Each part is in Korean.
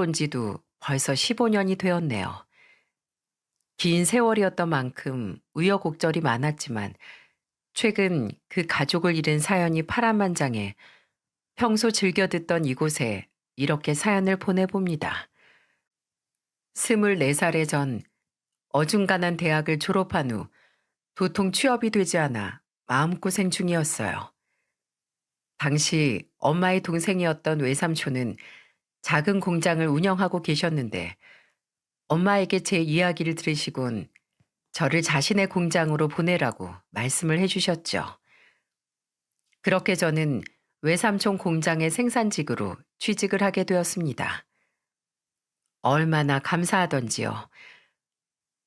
온 지도 벌써 15년이 되었네요. 긴 세월이었던 만큼 우여곡절이 많았지만 최근 그 가족을 잃은 사연이 파란만장해 평소 즐겨 듣던 이곳에 이렇게 사연을 보내봅니다. 24살에 전 어중간한 대학을 졸업한 후 도통 취업이 되지 않아 마음고생 중이었어요. 당시 엄마의 동생이었던 외삼촌은 작은 공장을 운영하고 계셨는데 엄마에게 제 이야기를 들으시곤 저를 자신의 공장으로 보내라고 말씀을 해주셨죠. 그렇게 저는 외삼촌 공장의 생산직으로 취직을 하게 되었습니다. 얼마나 감사하던지요.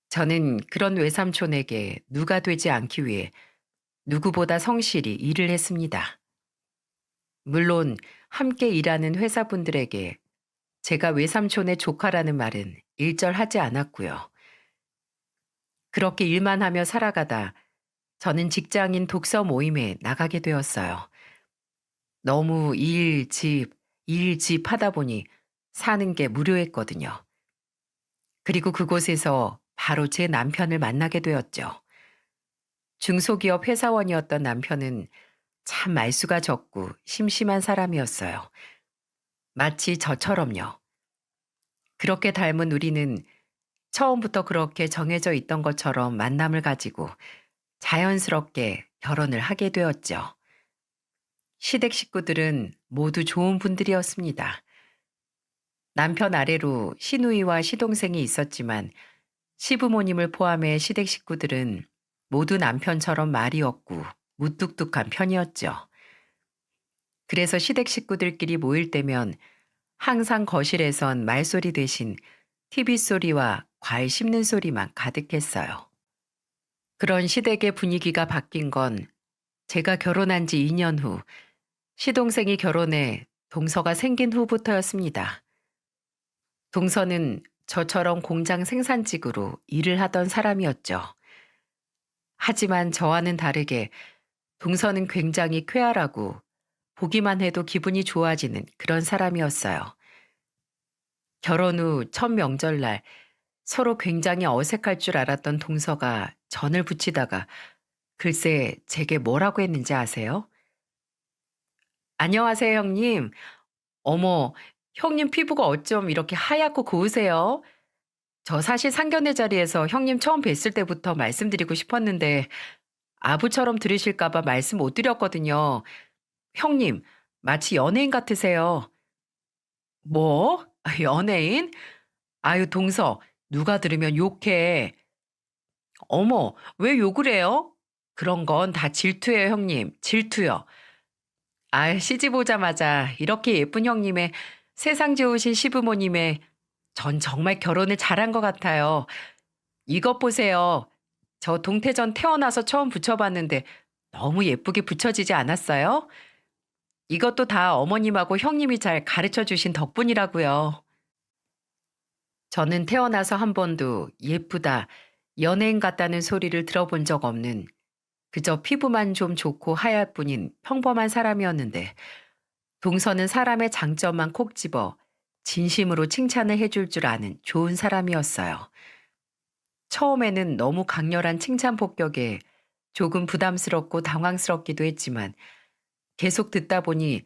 저는 그런 외삼촌에게 누가 되지 않기 위해 누구보다 성실히 일을 했습니다. 물론 함께 일하는 회사분들에게 제가 외삼촌의 조카라는 말은 일절하지 않았고요. 그렇게 일만 하며 살아가다 저는 직장인 독서 모임에 나가게 되었어요. 너무 일, 집 하다 보니 사는 게 무료했거든요. 그리고 그곳에서 바로 제 남편을 만나게 되었죠. 중소기업 회사원이었던 남편은 참 말수가 적고 심심한 사람이었어요. 마치 저처럼요. 그렇게 닮은 우리는 처음부터 그렇게 정해져 있던 것처럼 만남을 가지고 자연스럽게 결혼을 하게 되었죠. 시댁 식구들은 모두 좋은 분들이었습니다. 남편 아래로 시누이와 시동생이 있었지만 시부모님을 포함해 시댁 식구들은 모두 남편처럼 말이 없고 무뚝뚝한 편이었죠. 그래서 시댁 식구들끼리 모일 때면 항상 거실에선 말소리 대신 TV 소리와 과일 씹는 소리만 가득했어요. 그런 시댁의 분위기가 바뀐 건 제가 결혼한 지 2년 후 시동생이 결혼해 동서가 생긴 후부터였습니다. 동서는 저처럼 공장 생산직으로 일을 하던 사람이었죠. 하지만 저와는 다르게 동서는 굉장히 쾌활하고 보기만 해도 기분이 좋아지는 그런 사람이었어요. 결혼 후 첫 명절날 서로 굉장히 어색할 줄 알았던 동서가 전을 붙이다가 글쎄 제게 뭐라고 했는지 아세요? 안녕하세요, 형님. 어머, 형님 피부가 어쩜 이렇게 하얗고 고우세요? 저 사실 상견례 자리에서 형님 처음 뵀을 때부터 말씀드리고 싶었는데 아부처럼 들으실까 봐 말씀 못 드렸거든요. 형님, 마치 연예인 같으세요. 뭐? 연예인? 아유, 동서, 누가 들으면 욕해. 어머, 왜 욕을 해요? 그런 건 다 질투예요, 형님. 질투요. 아, 시집 오자마자 이렇게 예쁜 형님의 세상 좋으신 시부모님의 전 정말 결혼을 잘한 것 같아요. 이것 보세요. 저 동태전 태어나서 처음 붙여봤는데 너무 예쁘게 붙여지지 않았어요? 이것도 다 어머님하고 형님이 잘 가르쳐 주신 덕분이라고요. 저는 태어나서 한 번도 예쁘다, 연예인 같다는 소리를 들어본 적 없는 그저 피부만 좀 좋고 하얄 뿐인 평범한 사람이었는데 동서는 사람의 장점만 콕 집어 진심으로 칭찬을 해줄 줄 아는 좋은 사람이었어요. 처음에는 너무 강렬한 칭찬 폭격에 조금 부담스럽고 당황스럽기도 했지만 계속 듣다 보니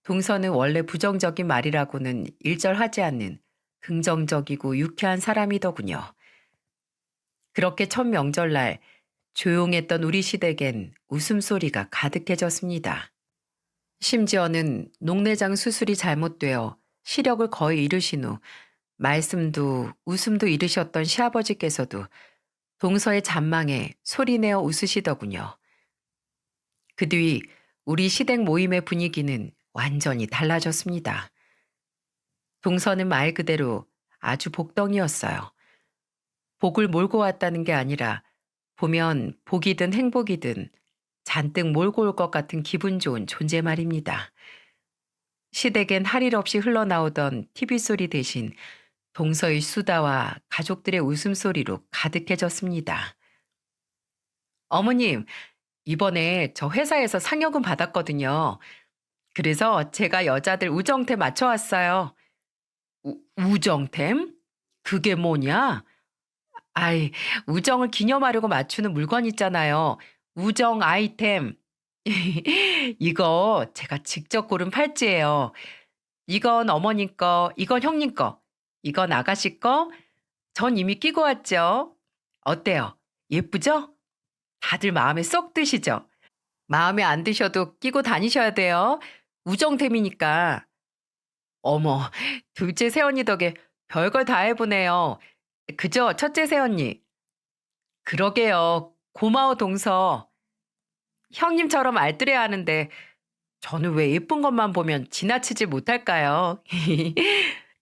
동서는 원래 부정적인 말이라고는 일절하지 않는 긍정적이고 유쾌한 사람이더군요. 그렇게 첫 명절날 조용했던 우리 시댁엔 웃음소리가 가득해졌습니다. 심지어는 녹내장 수술이 잘못되어 시력을 거의 잃으신 후 말씀도 웃음도 잃으셨던 시아버지께서도 동서의 잔망에 소리내어 웃으시더군요. 그 뒤 우리 시댁 모임의 분위기는 완전히 달라졌습니다. 동서는 말 그대로 아주 복덩이였어요. 복을 몰고 왔다는 게 아니라 보면 복이든 행복이든 잔뜩 몰고 올 것 같은 기분 좋은 존재 말입니다. 시댁엔 할 일 없이 흘러나오던 TV 소리 대신 동서의 수다와 가족들의 웃음소리로 가득해졌습니다. 어머님, 이번에 저 회사에서 상여금 받았거든요. 그래서 제가 여자들 우정태 맞춰왔어요. 우정템? 그게 뭐냐? 아이, 우정을 기념하려고 맞추는 물건 있잖아요. 우정 아이템. 이거 제가 직접 고른 팔찌예요. 이건 어머님 거, 이건 형님 거, 이건 아가씨 거, 전 이미 끼고 왔죠. 어때요? 예쁘죠? 다들 마음에 쏙 드시죠? 마음에 안 드셔도 끼고 다니셔야 돼요. 우정템이니까. 어머, 둘째 새언니 덕에 별걸 다 해보네요. 그죠, 첫째 새언니? 그러게요. 고마워, 동서. 형님처럼 알뜰해야 하는데 저는 왜 예쁜 것만 보면 지나치지 못할까요?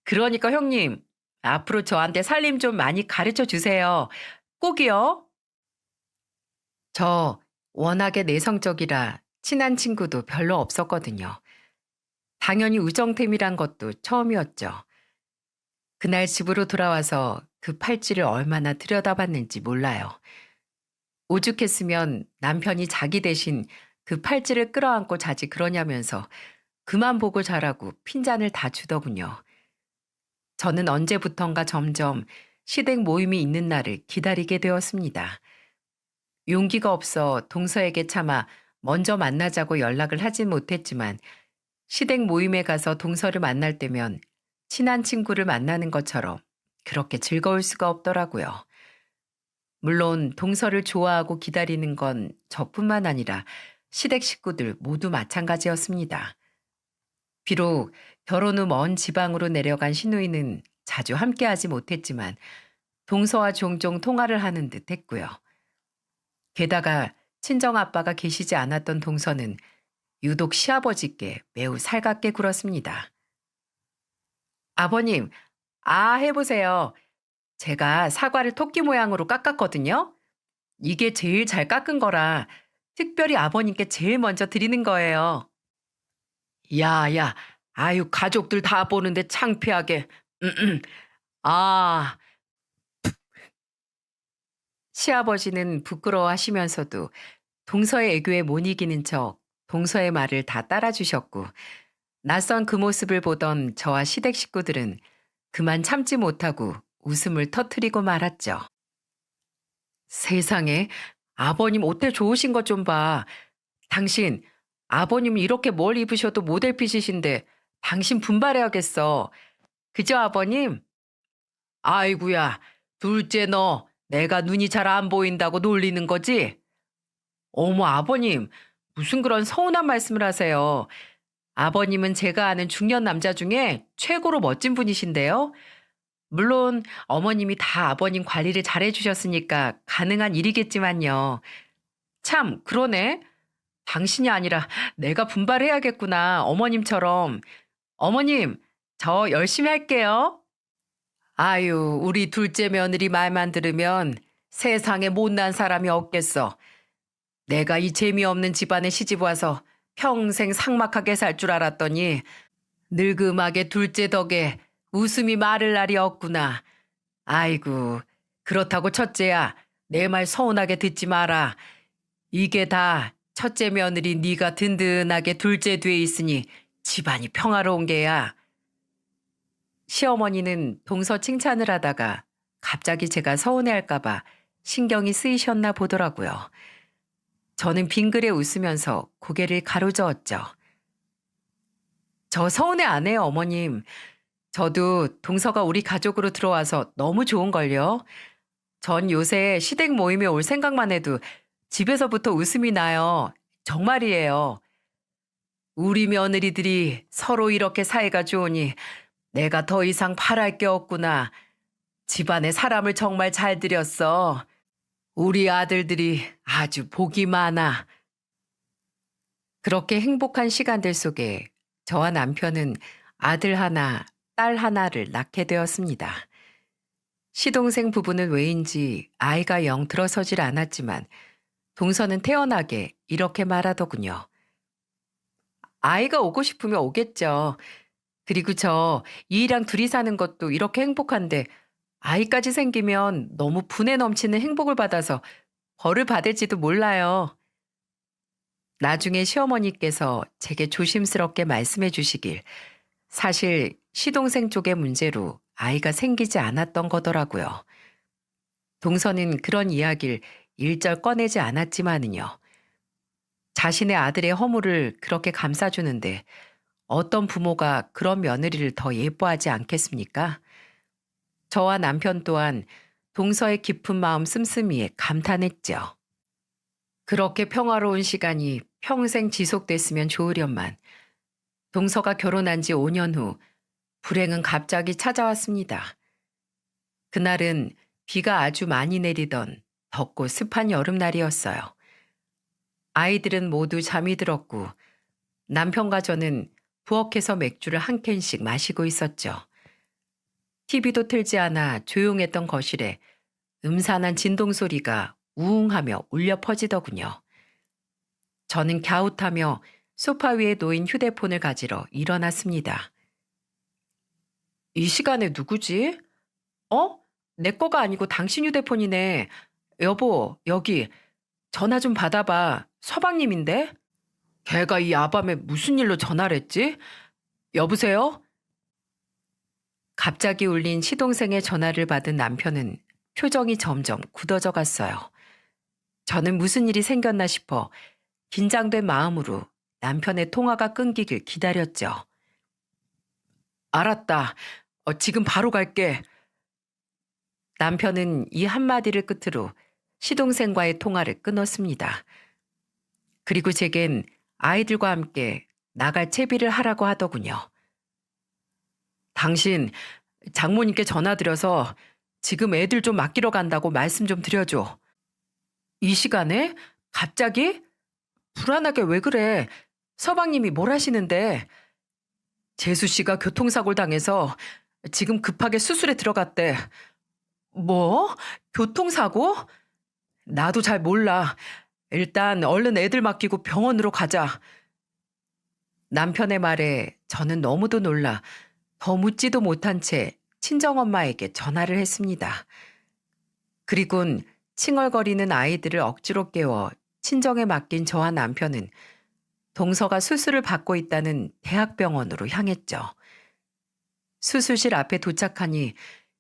그러니까 형님, 앞으로 저한테 살림 좀 많이 가르쳐 주세요. 꼭이요. 저 워낙에 내성적이라 친한 친구도 별로 없었거든요. 당연히 우정템이란 것도 처음이었죠. 그날 집으로 돌아와서 그 팔찌를 얼마나 들여다봤는지 몰라요. 오죽했으면 남편이 자기 대신 그 팔찌를 끌어안고 자지 그러냐면서 그만 보고 자라고 핀잔을 다 주더군요. 저는 언제부턴가 점점 시댁 모임이 있는 날을 기다리게 되었습니다. 용기가 없어 동서에게 차마 먼저 만나자고 연락을 하진 못했지만 시댁 모임에 가서 동서를 만날 때면 친한 친구를 만나는 것처럼 그렇게 즐거울 수가 없더라고요. 물론 동서를 좋아하고 기다리는 건 저뿐만 아니라 시댁 식구들 모두 마찬가지였습니다. 비록 결혼 후 먼 지방으로 내려간 시누이는 자주 함께하지 못했지만 동서와 종종 통화를 하는 듯 했고요. 게다가 친정아빠가 계시지 않았던 동서는 유독 시아버지께 매우 살갑게 굴었습니다. 아버님, 해보세요. 제가 사과를 토끼 모양으로 깎았거든요. 이게 제일 잘 깎은 거라 특별히 아버님께 제일 먼저 드리는 거예요. 야, 야, 아유, 가족들 다 보는데 창피하게. 아, 시아버지는 부끄러워하시면서도 동서의 애교에 못 이기는 척 동서의 말을 다 따라주셨고, 낯선 그 모습을 보던 저와 시댁 식구들은 그만 참지 못하고 웃음을 터트리고 말았죠. 세상에, 아버님 옷대 좋으신 것 좀 봐. 당신, 아버님 이렇게 뭘 입으셔도 모델핏이신데 당신 분발해야겠어. 그죠, 아버님? 아이구야, 둘째 너, 내가 눈이 잘 안 보인다고 놀리는 거지? 어머, 아버님, 무슨 그런 서운한 말씀을 하세요. 아버님은 제가 아는 중년 남자 중에 최고로 멋진 분이신데요. 물론 어머님이 다 아버님 관리를 잘해 주셨으니까 가능한 일이겠지만요. 참, 그러네. 당신이 아니라 내가 분발해야겠구나. 어머님처럼. 어머님, 저 열심히 할게요. 아유, 우리 둘째 며느리 말만 들으면 세상에 못난 사람이 없겠어. 내가 이 재미없는 집안에 시집 와서 평생 삭막하게 살 줄 알았더니 늙음하게 둘째 덕에 웃음이 마를 날이 없구나. 아이고, 그렇다고 첫째야, 내 말 서운하게 듣지 마라. 이게 다 첫째 며느리 네가 든든하게 둘째 뒤에 있으니 집안이 평화로운 게야. 시어머니는 동서 칭찬을 하다가 갑자기 제가 서운해할까봐 신경이 쓰이셨나 보더라고요. 저는 빙그레 웃으면서 고개를 가로저었죠. 저 서운해 안 해요, 어머님. 저도 동서가 우리 가족으로 들어와서 너무 좋은걸요. 전 요새 시댁 모임에 올 생각만 해도 집에서부터 웃음이 나요. 정말이에요. 우리 며느리들이 서로 이렇게 사이가 좋으니 내가 더 이상 바랄 게 없구나. 집안에 사람을 정말 잘 들였어. 우리 아들들이 아주 복이 많아. 그렇게 행복한 시간들 속에 저와 남편은 아들 하나, 딸 하나를 낳게 되었습니다. 시동생 부부는 왜인지 아이가 영 들어서질 않았지만 동서는 태연하게 이렇게 말하더군요. 아이가 오고 싶으면 오겠죠. 그리고 저 이랑 둘이 사는 것도 이렇게 행복한데 아이까지 생기면 너무 분에 넘치는 행복을 받아서 벌을 받을지도 몰라요. 나중에 시어머니께서 제게 조심스럽게 말씀해 주시길 사실 시동생 쪽의 문제로 아이가 생기지 않았던 거더라고요. 동서는 그런 이야기를 일절 꺼내지 않았지만은요. 자신의 아들의 허물을 그렇게 감싸주는데 어떤 부모가 그런 며느리를 더 예뻐하지 않겠습니까? 저와 남편 또한 동서의 깊은 마음 씀씀이에 감탄했죠. 그렇게 평화로운 시간이 평생 지속됐으면 좋으련만 동서가 결혼한 지 5년 후 불행은 갑자기 찾아왔습니다. 그날은 비가 아주 많이 내리던 덥고 습한 여름날이었어요. 아이들은 모두 잠이 들었고 남편과 저는 부엌에서 맥주를 한 캔씩 마시고 있었죠. TV도 틀지 않아 조용했던 거실에 음산한 진동 소리가 우웅하며 울려 퍼지더군요. 저는 갸웃하며 소파 위에 놓인 휴대폰을 가지러 일어났습니다. 이 시간에 누구지? 어? 내 거가 아니고 당신 휴대폰이네. 여보, 여기 전화 좀 받아봐. 서방님인데? 걔가 이 야밤에 무슨 일로 전화를 했지? 여보세요? 갑자기 울린 시동생의 전화를 받은 남편은 표정이 점점 굳어져 갔어요. 저는 무슨 일이 생겼나 싶어 긴장된 마음으로 남편의 통화가 끊기길 기다렸죠. 알았다. 지금 바로 갈게. 남편은 이 한마디를 끝으로 시동생과의 통화를 끊었습니다. 그리고 제겐 아이들과 함께 나갈 채비를 하라고 하더군요. 당신 장모님께 전화드려서 지금 애들 좀 맡기러 간다고 말씀 좀 드려줘. 이 시간에? 갑자기? 불안하게 왜 그래? 서방님이 뭘 하시는데? 재수 씨가 교통사고를 당해서 지금 급하게 수술에 들어갔대. 뭐? 교통사고? 나도 잘 몰라. 일단 얼른 애들 맡기고 병원으로 가자. 남편의 말에 저는 너무도 놀라 더 묻지도 못한 채 친정엄마에게 전화를 했습니다. 그리곤 칭얼거리는 아이들을 억지로 깨워 친정에 맡긴 저와 남편은 동서가 수술을 받고 있다는 대학병원으로 향했죠. 수술실 앞에 도착하니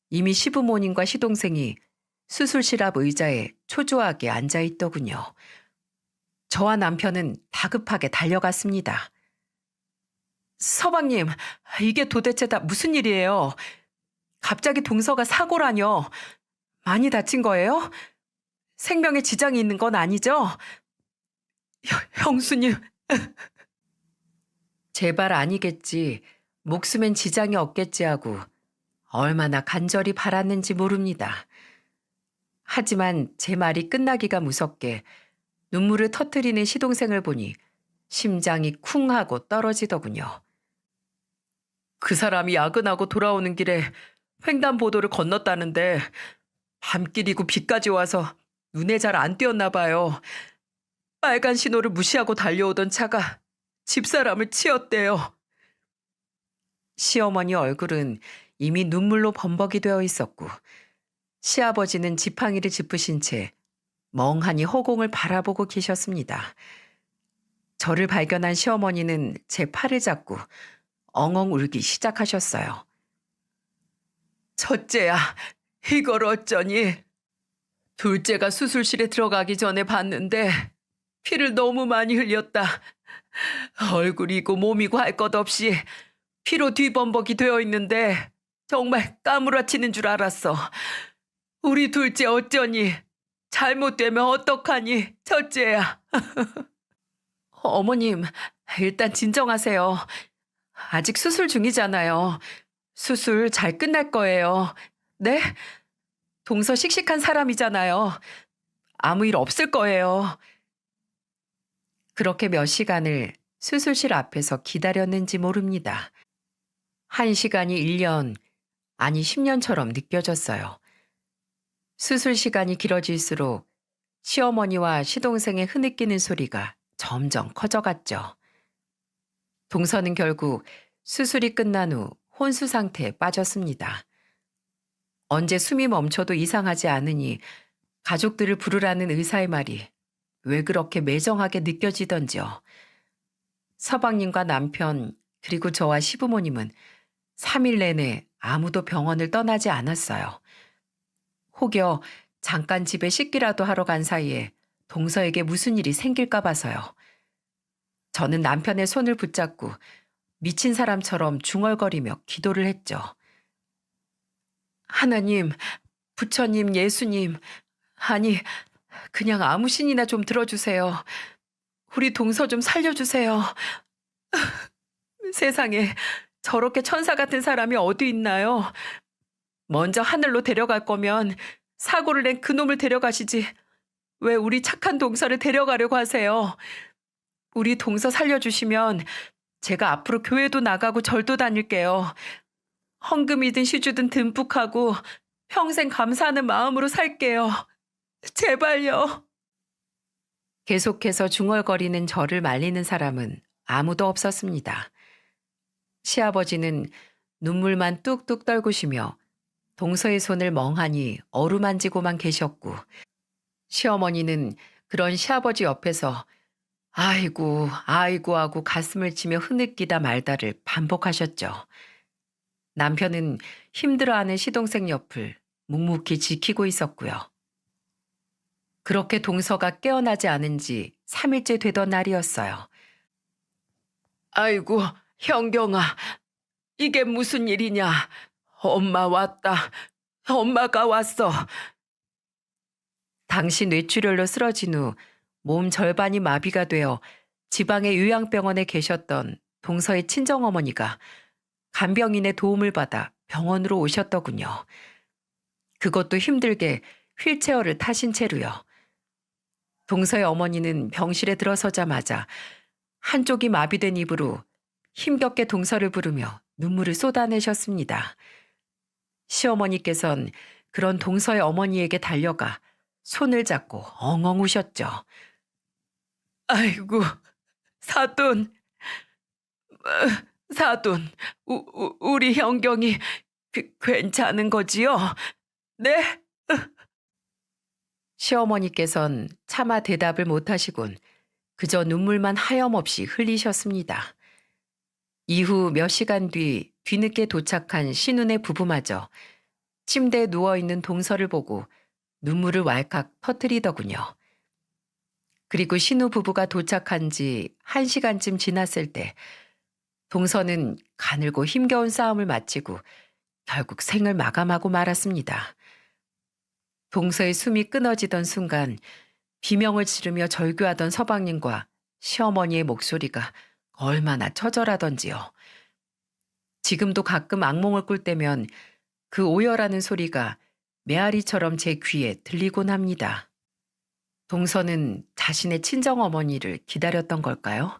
이미 시부모님과 시동생이 수술실 앞 의자에 초조하게 앉아 있더군요. 저와 남편은 다급하게 달려갔습니다. 서방님, 이게 도대체 다 무슨 일이에요? 갑자기 동서가 사고라뇨. 많이 다친 거예요? 생명에 지장이 있는 건 아니죠? 형수님. 제발 아니겠지. 목숨엔 지장이 없겠지 하고 얼마나 간절히 바랐는지 모릅니다. 하지만 제 말이 끝나기가 무섭게 눈물을 터뜨리는 시동생을 보니 심장이 쿵 하고 떨어지더군요. 그 사람이 야근하고 돌아오는 길에 횡단보도를 건넜다는데 밤길이고 비까지 와서 눈에 잘 안 띄었나 봐요. 빨간 신호를 무시하고 달려오던 차가 집사람을 치었대요. 시어머니 얼굴은 이미 눈물로 범벅이 되어 있었고 시아버지는 지팡이를 짚으신 채 멍하니 허공을 바라보고 계셨습니다. 저를 발견한 시어머니는 제 팔을 잡고 엉엉 울기 시작하셨어요. 첫째야, 이걸 어쩌니? 둘째가 수술실에 들어가기 전에 봤는데 피를 너무 많이 흘렸다. 얼굴이고 몸이고 할 것 없이 피로 뒤범벅이 되어 있는데 정말 까무라치는 줄 알았어. 우리 둘째 어쩌니? 잘못되면 어떡하니? 첫째야. 어머님, 일단 진정하세요. 아직 수술 중이잖아요. 수술 잘 끝날 거예요. 네? 동서 씩씩한 사람이잖아요. 아무 일 없을 거예요. 그렇게 몇 시간을 수술실 앞에서 기다렸는지 모릅니다. 1시간이 1년, 아니 10년처럼 느껴졌어요. 수술 시간이 길어질수록 시어머니와 시동생의 흐느끼는 소리가 점점 커져갔죠. 동서는 결국 수술이 끝난 후 혼수 상태에 빠졌습니다. 언제 숨이 멈춰도 이상하지 않으니 가족들을 부르라는 의사의 말이 왜 그렇게 매정하게 느껴지던지요. 서방님과 남편 그리고 저와 시부모님은 3일 내내 아무도 병원을 떠나지 않았어요. 혹여 잠깐 집에 씻기라도 하러 간 사이에 동서에게 무슨 일이 생길까 봐서요. 저는 남편의 손을 붙잡고 미친 사람처럼 중얼거리며 기도를 했죠. 하나님, 부처님, 예수님, 아니, 그냥 아무 신이나 좀 들어주세요. 우리 동서 좀 살려주세요. 세상에 저렇게 천사 같은 사람이 어디 있나요? 먼저 하늘로 데려갈 거면 사고를 낸 그놈을 데려가시지. 왜 우리 착한 동서를 데려가려고 하세요? 우리 동서 살려주시면 제가 앞으로 교회도 나가고 절도 다닐게요. 헌금이든 시주든 듬뿍 하고 평생 감사하는 마음으로 살게요. 제발요. 계속해서 중얼거리는 저를 말리는 사람은 아무도 없었습니다. 시아버지는 눈물만 뚝뚝 떨구시며 동서의 손을 멍하니 어루만지고만 계셨고, 시어머니는 그런 시아버지 옆에서 아이고, 아이고 하고 가슴을 치며 흐느끼다 말다를 반복하셨죠. 남편은 힘들어하는 시동생 옆을 묵묵히 지키고 있었고요. 그렇게 동서가 깨어나지 않은 지 3일째 되던 날이었어요. 아이고, 형경아, 이게 무슨 일이냐? 엄마 왔다. 엄마가 왔어. 당시 뇌출혈로 쓰러진 후 몸 절반이 마비가 되어 지방의 요양병원에 계셨던 동서의 친정어머니가 간병인의 도움을 받아 병원으로 오셨더군요. 그것도 힘들게 휠체어를 타신 채로요. 동서의 어머니는 병실에 들어서자마자 한쪽이 마비된 입으로 힘겹게 동서를 부르며 눈물을 쏟아내셨습니다. 시어머니께선 그런 동서의 어머니에게 달려가 손을 잡고 엉엉 우셨죠. 아이고, 사돈, 사돈, 우리 형경이 괜찮은 거지요? 네? 시어머니께선 차마 대답을 못하시곤 그저 눈물만 하염없이 흘리셨습니다. 이후 몇 시간 뒤 뒤늦게 도착한 신운의 부부마저 침대에 누워있는 동서를 보고 눈물을 왈칵 터뜨리더군요. 그리고 신우 부부가 도착한 지 1시간쯤 지났을 때 동서는 가늘고 힘겨운 싸움을 마치고 결국 생을 마감하고 말았습니다. 동서의 숨이 끊어지던 순간 비명을 지르며 절규하던 서방님과 시어머니의 목소리가 얼마나 처절하던지요. 지금도 가끔 악몽을 꿀 때면 그 오열하는 소리가 메아리처럼 제 귀에 들리곤 합니다. 동서는 자신의 친정어머니를 기다렸던 걸까요?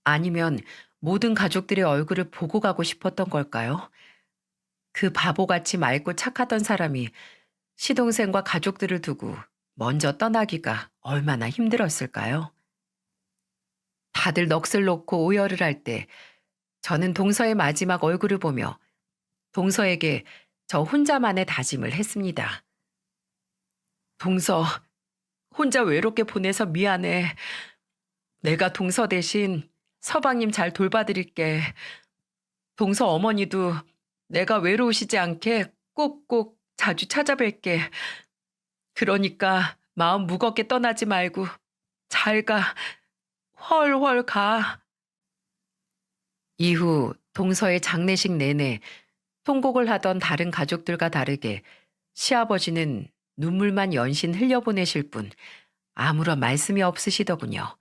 아니면 모든 가족들의 얼굴을 보고 가고 싶었던 걸까요? 그 바보같이 맑고 착하던 사람이 시동생과 가족들을 두고 먼저 떠나기가 얼마나 힘들었을까요? 다들 넋을 놓고 오열을 할 때 저는 동서의 마지막 얼굴을 보며 동서에게 저 혼자만의 다짐을 했습니다. 동서, 혼자 외롭게 보내서 미안해. 내가 동서 대신 서방님 잘 돌봐드릴게. 동서 어머니도 내가 외로우시지 않게 꼭꼭 자주 찾아뵐게. 그러니까 마음 무겁게 떠나지 말고 잘 가. 훨훨 가. 이후 동서의 장례식 내내 통곡을 하던 다른 가족들과 다르게 시아버지는 눈물만 연신 흘려보내실 뿐 아무런 말씀이 없으시더군요.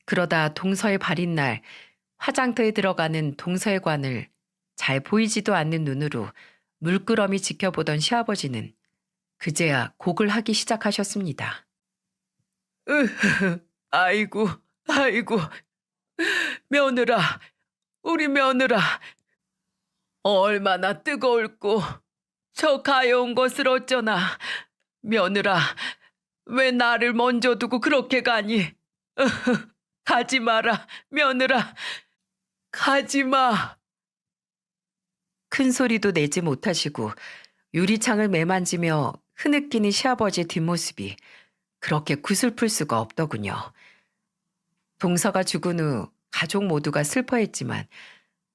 그러다 동서의 발인 날 화장터에 들어가는 동서의 관을 잘 보이지도 않는 눈으로 물끄러미 지켜보던 시아버지는 그제야 곡을 하기 시작하셨습니다. 아이고, 아이고, 며느라, 우리 며느라, 얼마나 뜨거울꼬. 저 가여운 것을 어쩌나. 며느라, 왜 나를 먼저 두고 그렇게 가니? 가지 마라, 며느라. 가지 마. 큰 소리도 내지 못하시고 유리창을 매만지며 흐느끼는 시아버지의 뒷모습이 그렇게 구슬플 수가 없더군요. 동서가 죽은 후 가족 모두가 슬퍼했지만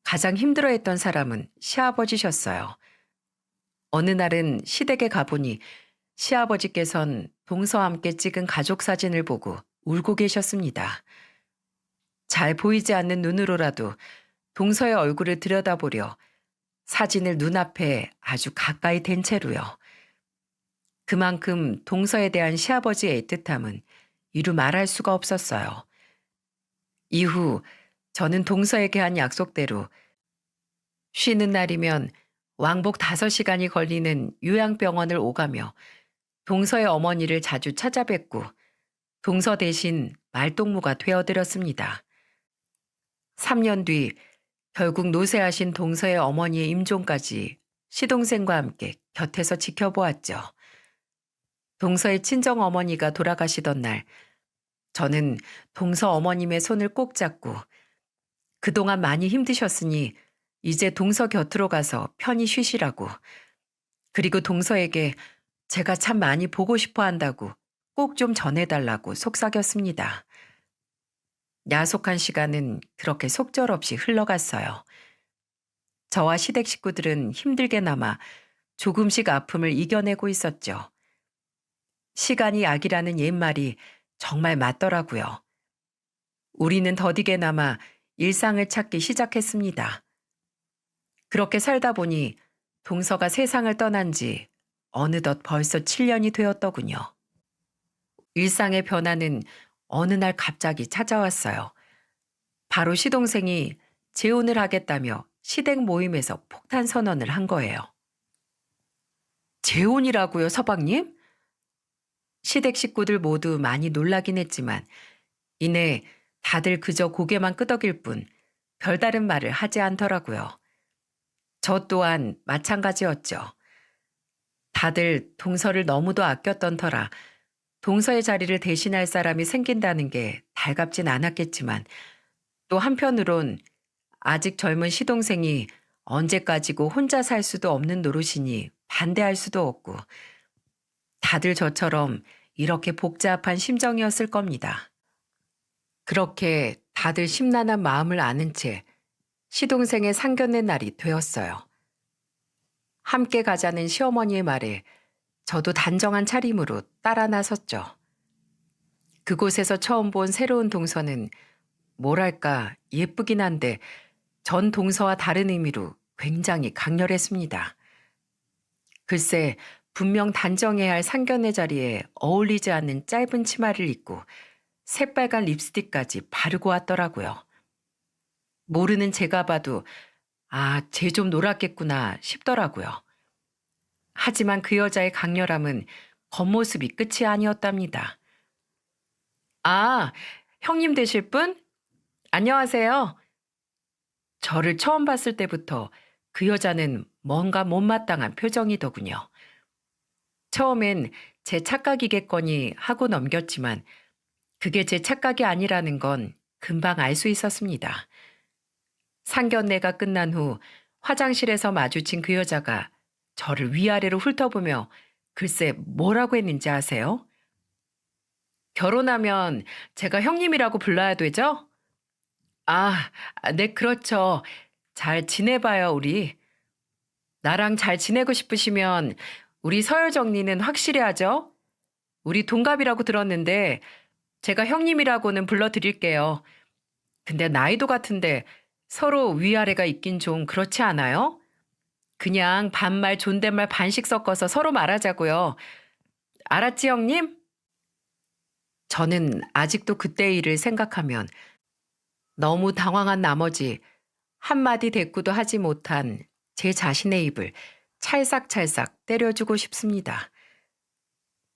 가장 힘들어했던 사람은 시아버지셨어요. 어느 날은 시댁에 가보니 시아버지께선 동서와 함께 찍은 가족 사진을 보고 울고 계셨습니다. 잘 보이지 않는 눈으로라도 동서의 얼굴을 들여다보려 사진을 눈앞에 아주 가까이 댄 채로요. 그만큼 동서에 대한 시아버지의 애틋함은 이루 말할 수가 없었어요. 이후 저는 동서에게 한 약속대로 쉬는 날이면 왕복 5시간이 걸리는 요양병원을 오가며 동서의 어머니를 자주 찾아뵙고 동서 대신 말동무가 되어드렸습니다. 3년 뒤 결국 노쇠하신 동서의 어머니의 임종까지 시동생과 함께 곁에서 지켜보았죠. 동서의 친정 어머니가 돌아가시던 날, 저는 동서 어머님의 손을 꼭 잡고 그동안 많이 힘드셨으니 이제 동서 곁으로 가서 편히 쉬시라고, 그리고 동서에게 제가 참 많이 보고 싶어 한다고 꼭 좀 전해달라고 속삭였습니다. 야속한 시간은 그렇게 속절없이 흘러갔어요. 저와 시댁 식구들은 힘들게나마 조금씩 아픔을 이겨내고 있었죠. 시간이 약이라는 옛말이 정말 맞더라고요. 우리는 더디게나마 일상을 찾기 시작했습니다. 그렇게 살다 보니 동서가 세상을 떠난 지 어느덧 벌써 7년이 되었더군요. 일상의 변화는 어느 날 갑자기 찾아왔어요. 바로 시동생이 재혼을 하겠다며 시댁 모임에서 폭탄 선언을 한 거예요. 재혼이라고요, 서방님? 시댁 식구들 모두 많이 놀라긴 했지만 이내 다들 그저 고개만 끄덕일 뿐 별다른 말을 하지 않더라고요. 저 또한 마찬가지였죠. 다들 동서를 너무도 아꼈던 터라 동서의 자리를 대신할 사람이 생긴다는 게 달갑진 않았겠지만 또 한편으론 아직 젊은 시동생이 언제까지고 혼자 살 수도 없는 노릇이니 반대할 수도 없고 다들 저처럼 이렇게 복잡한 심정이었을 겁니다. 그렇게 다들 심란한 마음을 아는 채 시동생의 상견례 날이 되었어요. 함께 가자는 시어머니의 말에 저도 단정한 차림으로 따라 나섰죠. 그곳에서 처음 본 새로운 동서는 뭐랄까 예쁘긴 한데 전 동서와 다른 의미로 굉장히 강렬했습니다. 글쎄 분명 단정해야 할 상견례 자리에 어울리지 않는 짧은 치마를 입고 새빨간 립스틱까지 바르고 왔더라고요. 모르는 제가 봐도 쟤 좀 놀았겠구나 싶더라고요. 하지만 그 여자의 강렬함은 겉모습이 끝이 아니었답니다. 아, 형님 되실 분? 안녕하세요. 저를 처음 봤을 때부터 그 여자는 뭔가 못마땅한 표정이더군요. 처음엔 제 착각이겠거니 하고 넘겼지만 그게 제 착각이 아니라는 건 금방 알 수 있었습니다. 상견례가 끝난 후 화장실에서 마주친 그 여자가 저를 위아래로 훑어보며 글쎄 뭐라고 했는지 아세요? 결혼하면 제가 형님이라고 불러야 되죠? 네, 그렇죠. 잘 지내봐요, 우리. 나랑 잘 지내고 싶으시면 우리 서열 정리는 확실히 하죠? 우리 동갑이라고 들었는데 제가 형님이라고는 불러드릴게요. 근데 나이도 같은데 서로 위아래가 있긴 좀 그렇지 않아요? 그냥 반말 존댓말 반씩 섞어서 서로 말하자고요. 알았지, 형님? 저는 아직도 그때의 일을 생각하면 너무 당황한 나머지 한마디 대꾸도 하지 못한 제 자신의 입을 찰싹찰싹 때려주고 싶습니다.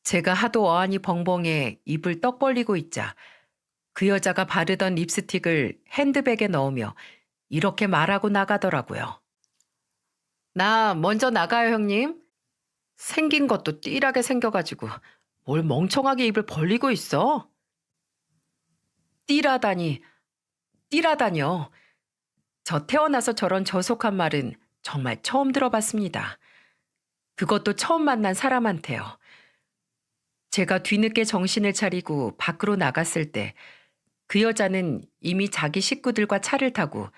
제가 하도 어안이 벙벙해 입을 떡 벌리고 있자 그 여자가 바르던 립스틱을 핸드백에 넣으며 이렇게 말하고 나가더라고요. 나 먼저 나가요, 형님. 생긴 것도 띠라게 생겨가지고 뭘 멍청하게 입을 벌리고 있어? 띠라다니, 띠라다뇨. 저 태어나서 저런 저속한 말은 정말 처음 들어봤습니다. 그것도 처음 만난 사람한테요. 제가 뒤늦게 정신을 차리고 밖으로 나갔을 때 그 여자는 이미 자기 식구들과 차를 타고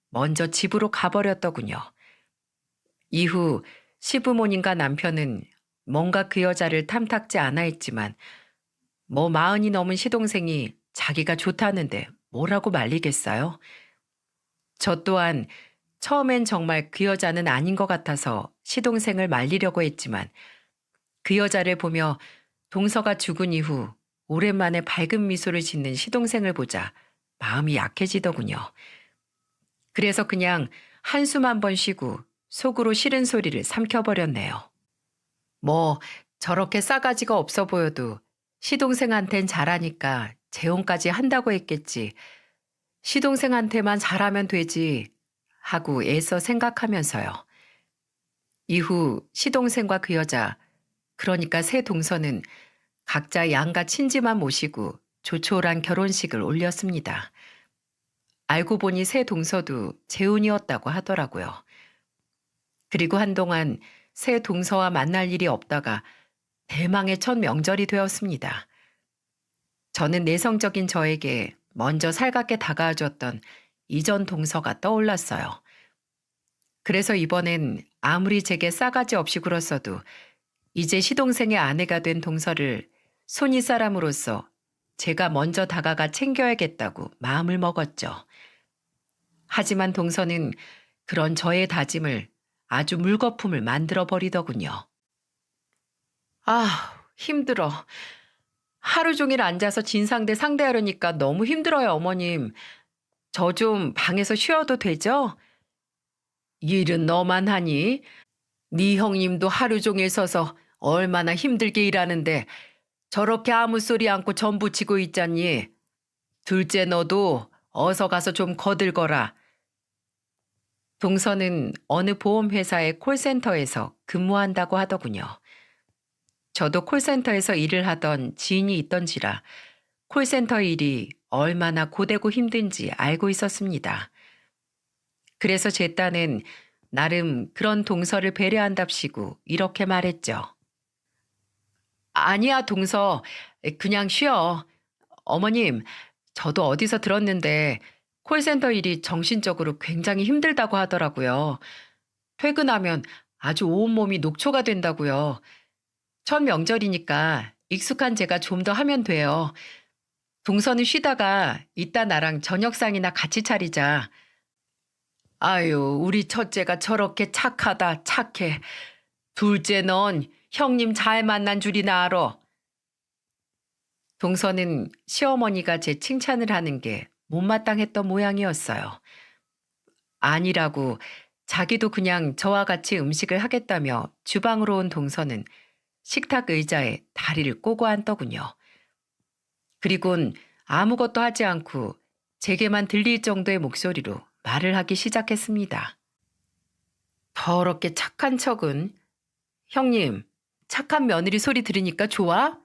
먼저 집으로 가버렸더군요. 이후 시부모님과 남편은 뭔가 그 여자를 탐탁지 않아 했지만 뭐 40이 넘은 시동생이 자기가 좋다는데 뭐라고 말리겠어요? 저 또한 처음엔 정말 그 여자는 아닌 것 같아서 시동생을 말리려고 했지만 그 여자를 보며 동서가 죽은 이후 오랜만에 밝은 미소를 짓는 시동생을 보자 마음이 약해지더군요. 그래서 그냥 한숨 한 번 쉬고 속으로 싫은 소리를 삼켜버렸네요. 뭐 저렇게 싸가지가 없어 보여도 시동생한텐 잘하니까 재혼까지 한다고 했겠지. 시동생한테만 잘하면 되지 하고 애써 생각하면서요. 이후 시동생과 그 여자, 그러니까 새 동서는 각자 양가 친지만 모시고 조촐한 결혼식을 올렸습니다. 알고 보니 새 동서도 재혼이었다고 하더라고요. 그리고 한동안 새 동서와 만날 일이 없다가 대망의 첫 명절이 되었습니다. 저는 내성적인 저에게 먼저 살갑게 다가와줬던 이전 동서가 떠올랐어요. 그래서 이번엔 아무리 제게 싸가지 없이 굴었어도 이제 시동생의 아내가 된 동서를 손이 사람으로서 제가 먼저 다가가 챙겨야겠다고 마음을 먹었죠. 하지만 동서는 그런 저의 다짐을 아주 물거품을 만들어 버리더군요. 아, 힘들어. 하루 종일 앉아서 진상대 상대하려니까 너무 힘들어요, 어머님. 저 좀 방에서 쉬어도 되죠? 일은 너만 하니? 네 형님도 하루 종일 서서 얼마나 힘들게 일하는데 저렇게 아무 소리 않고 전부치고 있잖니. 둘째 너도 어서 가서 좀 거들거라. 동서는 어느 보험회사의 콜센터에서 근무한다고 하더군요. 저도 콜센터에서 일을 하던 지인이 있던지라 콜센터 일이 얼마나 고되고 힘든지 알고 있었습니다. 그래서 제 딴은 나름 그런 동서를 배려한답시고 이렇게 말했죠. 아니야, 동서. 그냥 쉬어. 어머님, 저도 어디서 들었는데 콜센터 일이 정신적으로 굉장히 힘들다고 하더라고요. 퇴근하면 아주 온몸이 녹초가 된다고요. 첫 명절이니까 익숙한 제가 좀 더 하면 돼요. 동서는 쉬다가 이따 나랑 저녁상이나 같이 차리자. 아유, 우리 첫째가 저렇게 착하다, 착해. 둘째 넌 형님 잘 만난 줄이나 알아. 동서는 시어머니가 제 칭찬을 하는 게 못마땅했던 모양이었어요. 아니라고 자기도 그냥 저와 같이 음식을 하겠다며 주방으로 온 동서는 식탁 의자에 다리를 꼬고 앉더군요. 그리곤 아무것도 하지 않고 제게만 들릴 정도의 목소리로 말을 하기 시작했습니다. 더럽게 착한 척은. 형님, 착한 며느리 소리 들으니까 좋아?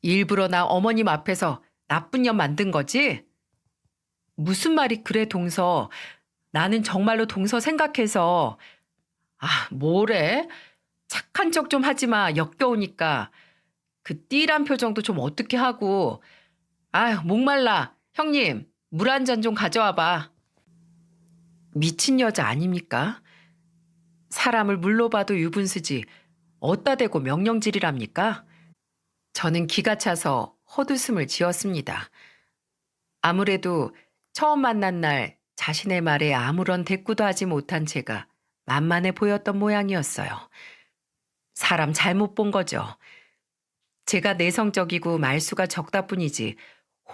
일부러 나 어머님 앞에서 나쁜 년 만든 거지? 무슨 말이 그래, 동서. 나는 정말로 동서 생각해서. 아, 뭐래? 착한 척 좀 하지 마, 역겨우니까. 그 띠란 표정도 좀 어떻게 하고. 아휴, 목말라. 형님, 물 한 잔 좀 가져와 봐. 미친 여자 아닙니까? 사람을 물로 봐도 유분수지 어따 대고 명령질이랍니까? 저는 기가 차서 헛웃음을 지었습니다. 아무래도 처음 만난 날 자신의 말에 아무런 대꾸도 하지 못한 제가 만만해 보였던 모양이었어요. 사람 잘못 본 거죠. 제가 내성적이고 말수가 적다 뿐이지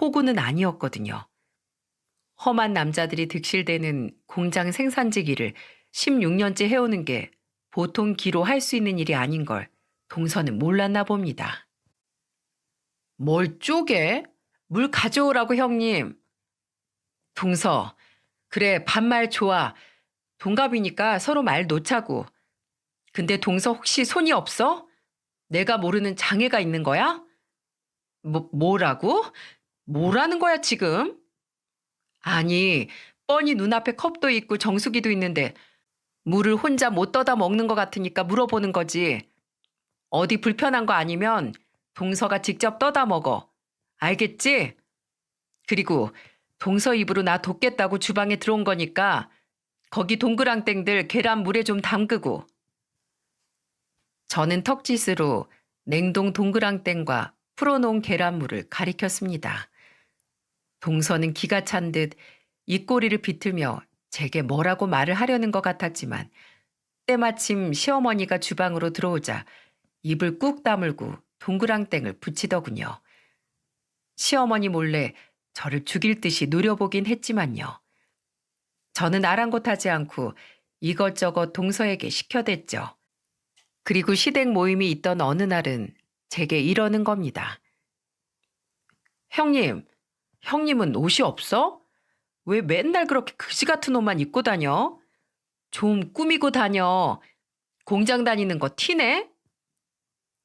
호구는 아니었거든요. 험한 남자들이 득실대는 공장 생산직 일을 16년째 해오는 게 보통 기로 할 수 있는 일이 아닌 걸 동서는 몰랐나 봅니다. 뭘 쪼개? 물 가져오라고 형님. 동서, 그래 반말 좋아. 동갑이니까 서로 말 놓자고. 근데 동서 혹시 손이 없어? 내가 모르는 장애가 있는 거야? 뭐라고? 뭐라는 거야 지금? 아니, 뻔히 눈앞에 컵도 있고 정수기도 있는데 물을 혼자 못 떠다 먹는 것 같으니까 물어보는 거지. 어디 불편한 거 아니면 동서가 직접 떠다 먹어. 알겠지? 그리고 동서 입으로 나 돕겠다고 주방에 들어온 거니까 거기 동그랑땡들 계란 물에 좀 담그고. 저는 턱짓으로 냉동 동그랑땡과 풀어놓은 계란물을 가리켰습니다. 동서는 기가 찬 듯 입꼬리를 비틀며 제게 뭐라고 말을 하려는 것 같았지만 때마침 시어머니가 주방으로 들어오자 입을 꾹 다물고 동그랑땡을 붙이더군요. 시어머니 몰래 저를 죽일 듯이 노려보긴 했지만요. 저는 아랑곳하지 않고 이것저것 동서에게 시켜댔죠. 그리고 시댁 모임이 있던 어느 날은 제게 이러는 겁니다. 형님은 옷이 없어? 왜 맨날 그렇게 그지 같은 옷만 입고 다녀? 좀 꾸미고 다녀. 공장 다니는 거 티네?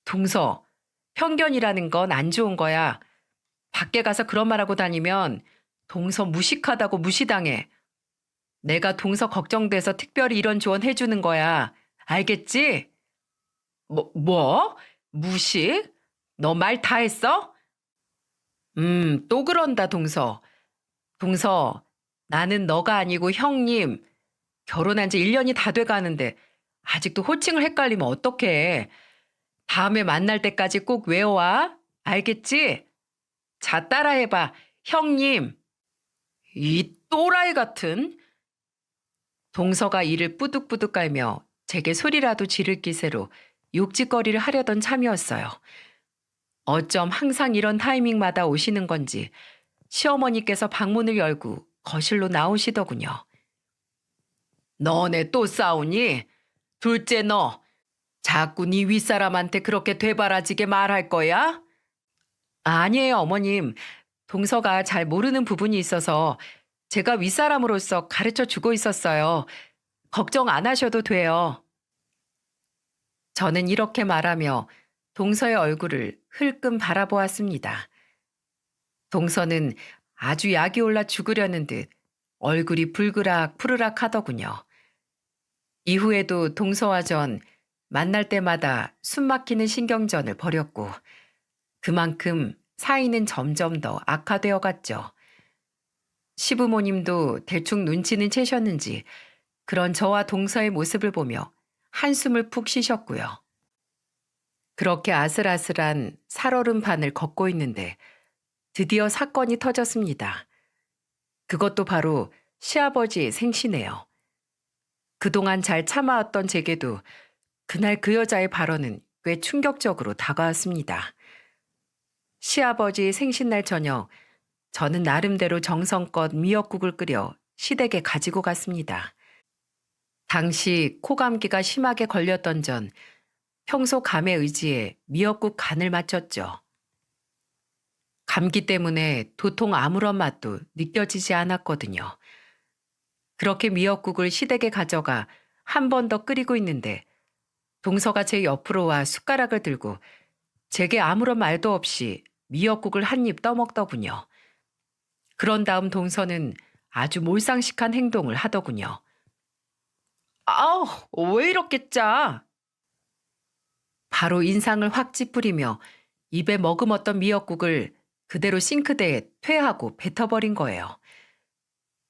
동서, 편견이라는 건 안 좋은 거야. 밖에 가서 그런 말하고 다니면 동서 무식하다고 무시당해. 내가 동서 걱정돼서 특별히 이런 조언 해주는 거야. 알겠지? 뭐? 무식? 너 말 다 했어? 또 그런다, 동서. 동서, 나는 너가 아니고 형님. 결혼한 지 1년이 다 돼가는데 아직도 호칭을 헷갈리면 어떡해. 다음에 만날 때까지 꼭 외워와. 알겠지? 자, 따라해봐. 형님. 이 또라이 같은. 동서가 이를 뿌득뿌득 깔며 제게 소리라도 지를 기세로 욕짓거리를 하려던 참이었어요. 어쩜 항상 이런 타이밍마다 오시는 건지 시어머니께서 방문을 열고 거실로 나오시더군요. 너네 또 싸우니? 둘째 너, 자꾸 네 윗사람한테 그렇게 되바라지게 말할 거야? 아니에요, 어머님. 동서가 잘 모르는 부분이 있어서 제가 윗사람으로서 가르쳐 주고 있었어요. 걱정 안 하셔도 돼요. 저는 이렇게 말하며 동서의 얼굴을 흘끔 바라보았습니다. 동서는 아주 약이 올라 죽으려는 듯 얼굴이 불그락 푸르락 하더군요. 이후에도 동서와 전 만날 때마다 숨막히는 신경전을 벌였고 그만큼 사이는 점점 더 악화되어 갔죠. 시부모님도 대충 눈치는 채셨는지 그런 저와 동서의 모습을 보며 한숨을 푹 쉬셨고요. 그렇게 아슬아슬한 살얼음 판을 걷고 있는데 드디어 사건이 터졌습니다. 그것도 바로 시아버지의 생신이에요. 그동안 잘 참아왔던 제게도 그날 그 여자의 발언은 꽤 충격적으로 다가왔습니다. 시아버지 생신날 저녁, 저는 나름대로 정성껏 미역국을 끓여 시댁에 가지고 갔습니다. 당시 코감기가 심하게 걸렸던 전 평소 감에 의지해 미역국 간을 맞췄죠. 감기 때문에 도통 아무런 맛도 느껴지지 않았거든요. 그렇게 미역국을 시댁에 가져가 한 번 더 끓이고 있는데 동서가 제 옆으로 와 숟가락을 들고 제게 아무런 말도 없이 미역국을 한 입 떠먹더군요. 그런 다음 동서는 아주 몰상식한 행동을 하더군요. 아우, 왜 이렇게 짜? 바로 인상을 확 찌푸리며 입에 머금었던 미역국을 그대로 싱크대에 퇴하고 뱉어버린 거예요.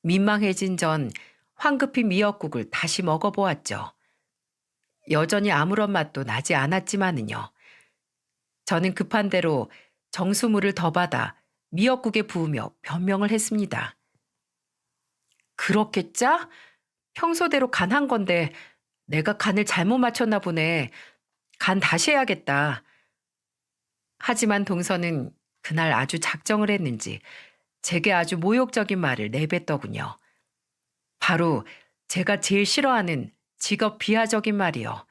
민망해진 전 황급히 미역국을 다시 먹어보았죠. 여전히 아무런 맛도 나지 않았지만은요. 저는 급한 대로 정수물을 더 받아 미역국에 부으며 변명을 했습니다. 그렇게 짜? 평소대로 간 한 건데 내가 간을 잘못 맞췄나 보네. 간 다시 해야겠다. 하지만 동서는 그날 아주 작정을 했는지 제게 아주 모욕적인 말을 내뱉더군요. 바로 제가 제일 싫어하는 직업 비하적인 말이요.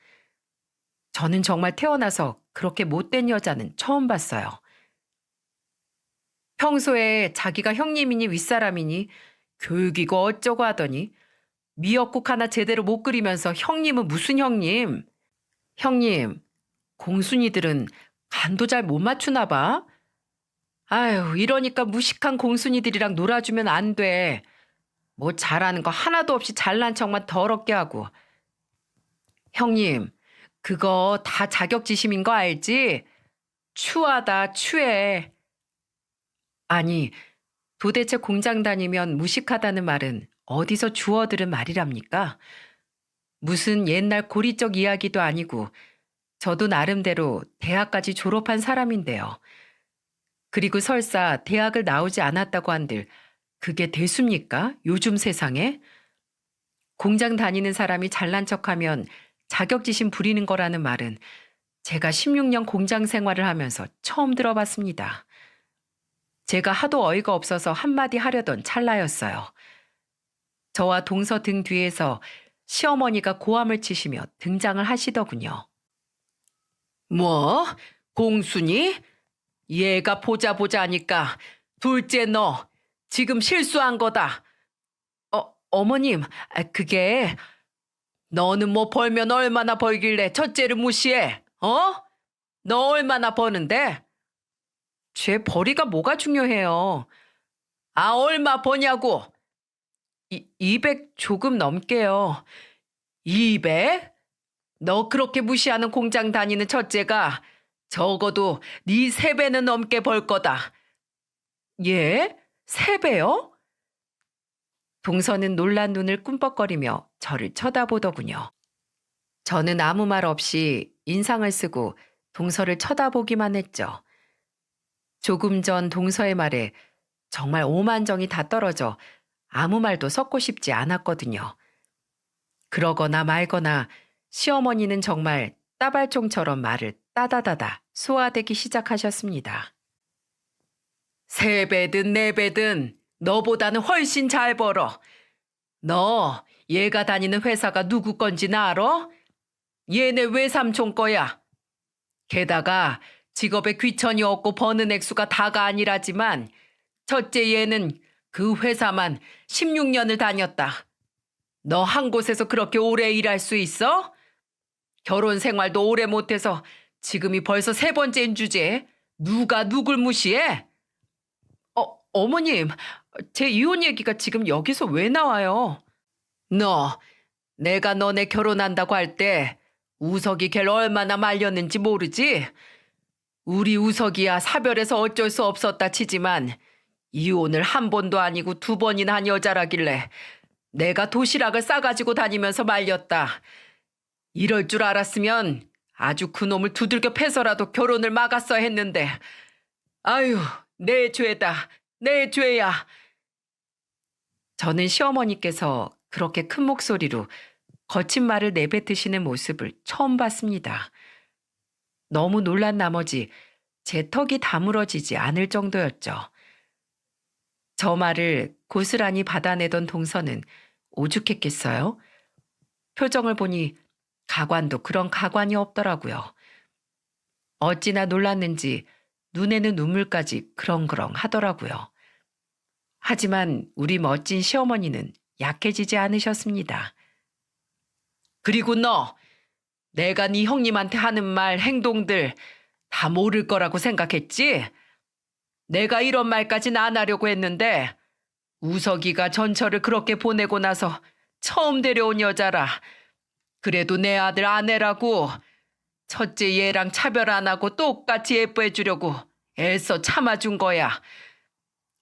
저는 정말 태어나서 그렇게 못된 여자는 처음 봤어요. 평소에 자기가 형님이니 윗사람이니 교육이고 어쩌고 하더니 미역국 하나 제대로 못 끓이면서 형님은 무슨 형님? 형님, 공순이들은 간도 잘 못 맞추나 봐. 아유, 이러니까 무식한 공순이들이랑 놀아주면 안 돼. 뭐 잘하는 거 하나도 없이 잘난 척만 더럽게 하고. 형님, 그거 다 자격지심인 거 알지? 추하다, 추해. 아니, 도대체 공장 다니면 무식하다는 말은 어디서 주워들은 말이랍니까? 무슨 옛날 고리적 이야기도 아니고 저도 나름대로 대학까지 졸업한 사람인데요. 그리고 설사 대학을 나오지 않았다고 한들 그게 대수입니까? 요즘 세상에? 공장 다니는 사람이 잘난 척하면 자격지심 부리는 거라는 말은 제가 16년 공장 생활을 하면서 처음 들어봤습니다. 제가 하도 어이가 없어서 한마디 하려던 찰나였어요. 저와 동서 등 뒤에서 시어머니가 고함을 치시며 등장을 하시더군요. 뭐? 공순이? 얘가 보자 보자 하니까 둘째 너 지금 실수한 거다. 어머님, 그게 너는 뭐 벌면 얼마나 벌길래 첫째를 무시해? 너 얼마나 버는데? 제 벌이가 뭐가 중요해요. 얼마 버냐고? 200 조금 넘게요. 200? 너 그렇게 무시하는 공장 다니는 첫째가 적어도 네 3배는 넘게 벌 거다. 예? 3배요? 동서는 놀란 눈을 꿈뻑거리며 저를 쳐다보더군요. 저는 아무 말 없이 인상을 쓰고 동서를 쳐다보기만 했죠. 조금 전 동서의 말에 정말 오만정이 다 떨어져 아무 말도 섞고 싶지 않았거든요. 그러거나 말거나 시어머니는 정말 따발총처럼 말을 따다다다 소화되기 시작하셨습니다. 3배든 4배든 너보다는 훨씬 잘 벌어. 너 얘가 다니는 회사가 누구 건지는 알아? 얘네 외삼촌 거야. 게다가 직업에 귀천이 없고 버는 액수가 다가 아니라지만 첫째 얘는 그 회사만 16년을 다녔다. 너 한 곳에서 그렇게 오래 일할 수 있어? 결혼 생활도 오래 못해서 지금이 벌써 3번째인 주제에 누가 누굴 무시해? 어머님, 제 이혼 얘기가 지금 여기서 왜 나와요? 내가 너네 결혼한다고 할 때 우석이 걔를 얼마나 말렸는지 모르지? 우리 우석이야 사별해서 어쩔 수 없었다 치지만 이혼을 한 번도 아니고 2번이나 한 여자라길래 내가 도시락을 싸가지고 다니면서 말렸다. 이럴 줄 알았으면 아주 그놈을 두들겨 패서라도 결혼을 막았어야 했는데 아유 내 죄다. 내 죄야. 저는 시어머니께서 그렇게 큰 목소리로 거친 말을 내뱉으시는 모습을 처음 봤습니다. 너무 놀란 나머지 제 턱이 다물어지지 않을 정도였죠. 저 말을 고스란히 받아내던 동서는 오죽했겠어요? 표정을 보니 가관도 그런 가관이 없더라고요. 어찌나 놀랐는지 눈에는 눈물까지 그렁그렁 하더라고요. 하지만 우리 멋진 시어머니는 약해지지 않으셨습니다. 그리고 너, 내가 네 형님한테 하는 말, 행동들 다 모를 거라고 생각했지? 내가 이런 말까진 안 하려고 했는데 우석이가 전철을 그렇게 보내고 나서 처음 데려온 여자라. 그래도 내 아들 아내라고 첫째 얘랑 차별 안 하고 똑같이 예뻐해 주려고 애써 참아준 거야.